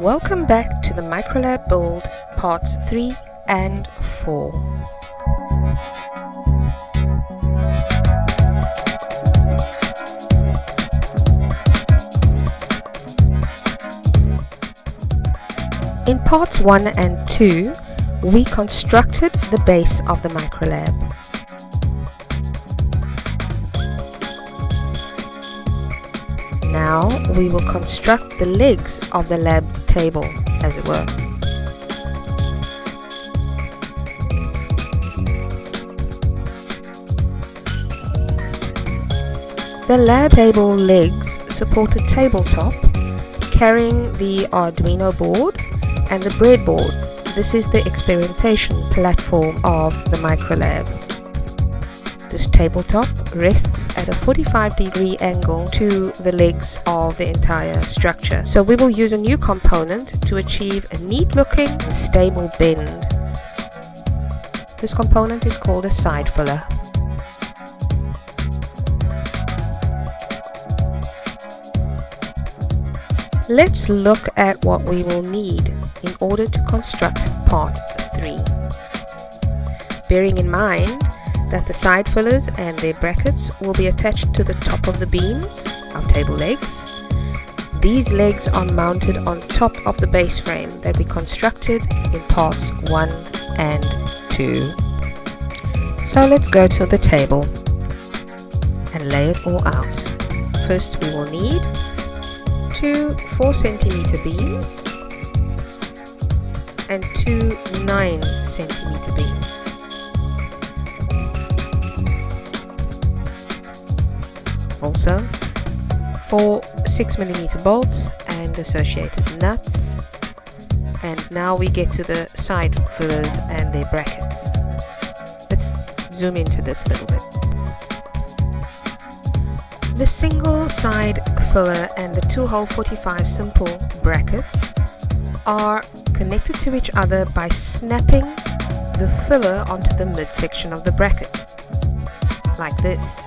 Welcome back to the MicroLab build parts 3 and 4. In parts 1 and 2, we constructed the base of the MicroLab. Now we will construct the legs of the lab table, as it were. The lab table legs support a tabletop carrying the Arduino board and the breadboard. This is the experimentation platform of the MicroLab. This tabletop rests at a 45-degree angle to the legs of the entire structure. So we will use a new component to achieve a neat-looking and stable bend. This component is called a side filler. Let's look at what we will need in order to construct part 3. Bearing in mind that the side fillers and their brackets will be attached to the top of the beams, our table legs. These legs are mounted on top of the base frame that we constructed in parts 1 and 2. So let's go to the table and lay it all out. First we will need 2 4cm beams and 2 9cm beams. Also 4 6mm bolts and associated nuts. And now we get to the side fillers and their brackets. Let's zoom into this a little bit. The single side filler and the 2-hole 45 simple brackets are connected to each other by snapping the filler onto the midsection of the bracket, like this.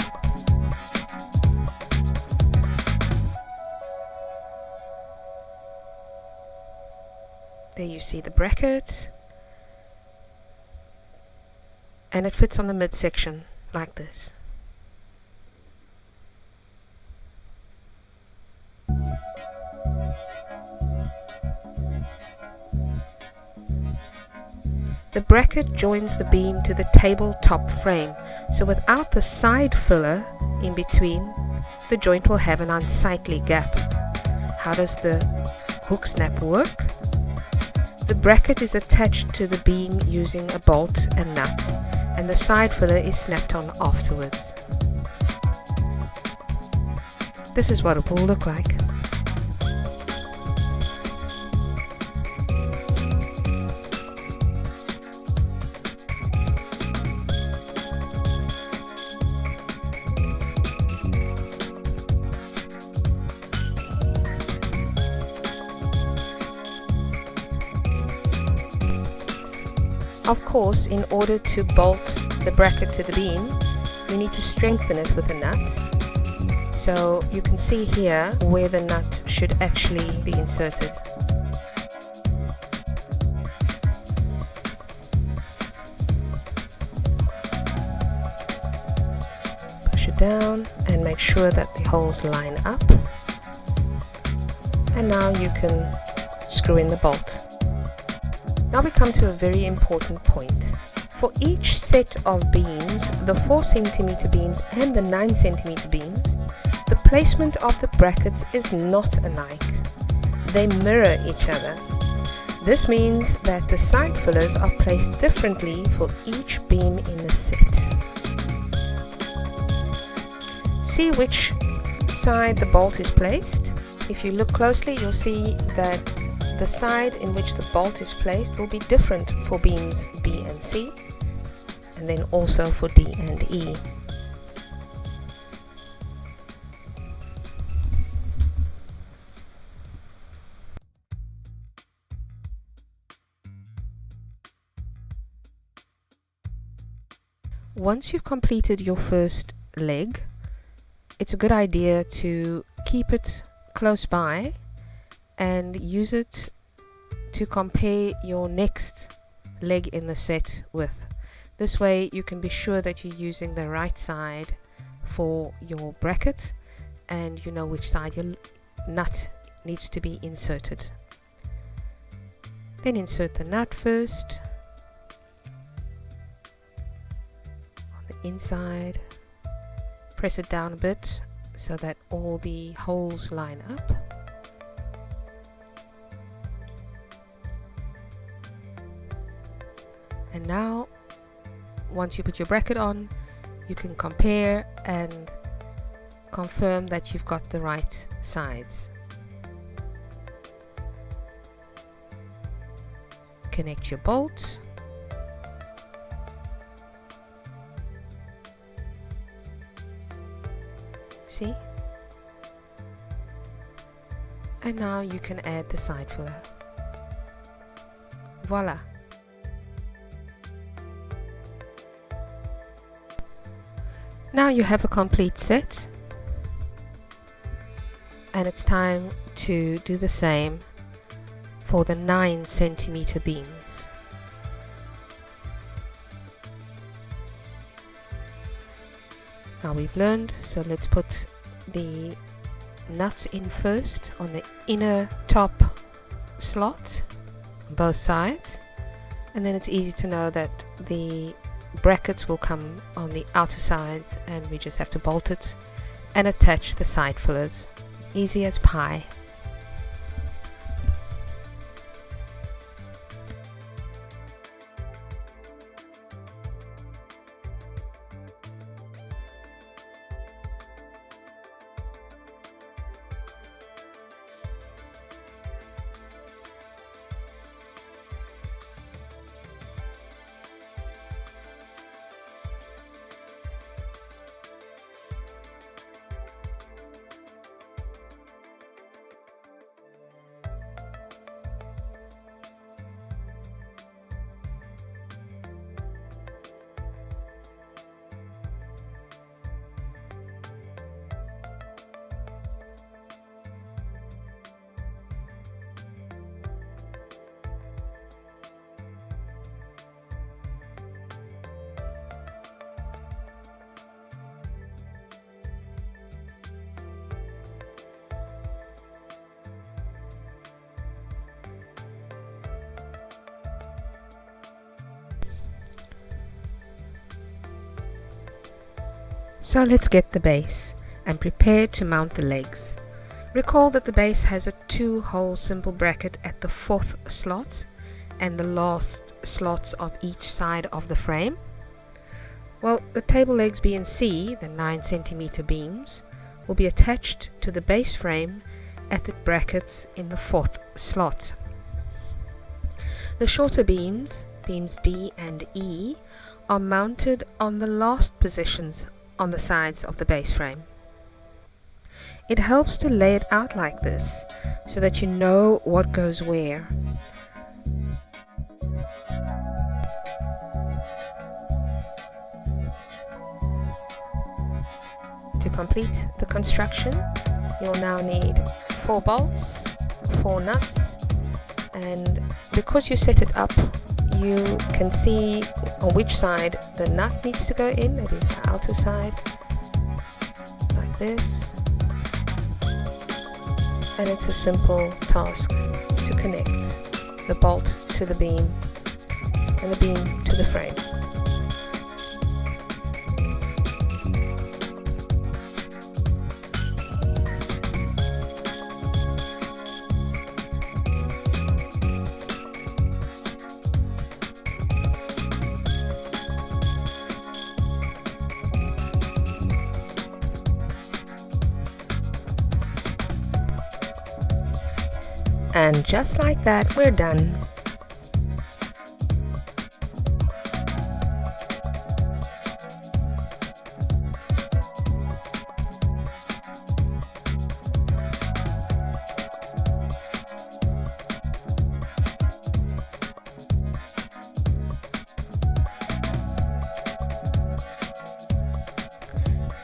There you see the bracket, and it fits on the midsection like this. The bracket joins the beam to the tabletop frame, so without the side filler in between, the joint will have an unsightly gap. How does the hook snap work? The bracket is attached to the beam using a bolt and nut, and the side filler is snapped on afterwards. This is what it will look like. Of course, in order to bolt the bracket to the beam, we need to strengthen it with a nut. So you can see here where the nut should actually be inserted. Push it down and make sure that the holes line up. And now you can screw in the bolt. Now we come to a very important point. For each set of beams, the 4cm beams and the 9cm beams, the placement of the brackets is not alike. They mirror each other. This means that the side fillers are placed differently for each beam in the set. See which side the bolt is placed. If you look closely, you'll see that the side in which the bolt is placed will be different for beams B and C, and then also for D and E. Once you've completed your first leg, it's a good idea to keep it close by and use it to compare your next leg in the set with. This way you can be sure that you're using the right side for your bracket and you know which side your nut needs to be inserted. Then insert the nut first on the inside, press it down a bit so that all the holes line up. And now once you put your bracket on, you can compare and confirm that you've got the right sides. Connect your bolt. See? And now you can add the side filler. Voila! Now you have a complete set, and it's time to do the same for the 9 centimeter beams. Now we've learned, so let's put the nuts in first on the inner top slot on both sides, and then it's easy to know that the brackets will come on the outer sides and we just have to bolt it and attach the side fillers. Easy as pie. So let's get the base and prepare to mount the legs. Recall that the base has a 2-hole simple bracket at the 4th slot and the last slots of each side of the frame. Well, the table legs B and C, the 9 centimeter beams, will be attached to the base frame at the brackets in the 4th slot. The shorter beams, beams D and E, are mounted on the last positions on the sides of the base frame. It helps to lay it out like this so that you know what goes where. To complete the construction, you'll now need 4 bolts, 4 nuts, and because you set it up, you can see on which side the nut needs to go in, that is the outer side, like this. And it's a simple task to connect the bolt to the beam and the beam to the frame. And just like that, we're done.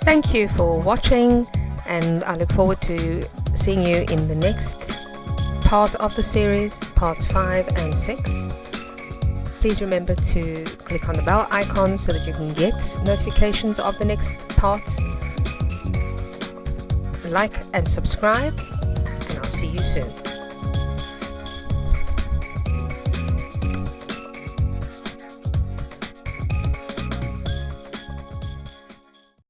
Thank you for watching, and I look forward to seeing you in the next part of the series, parts 5 and 6. Please remember to click on the bell icon so that you can get notifications of the next part. Like and subscribe, and I'll see you soon.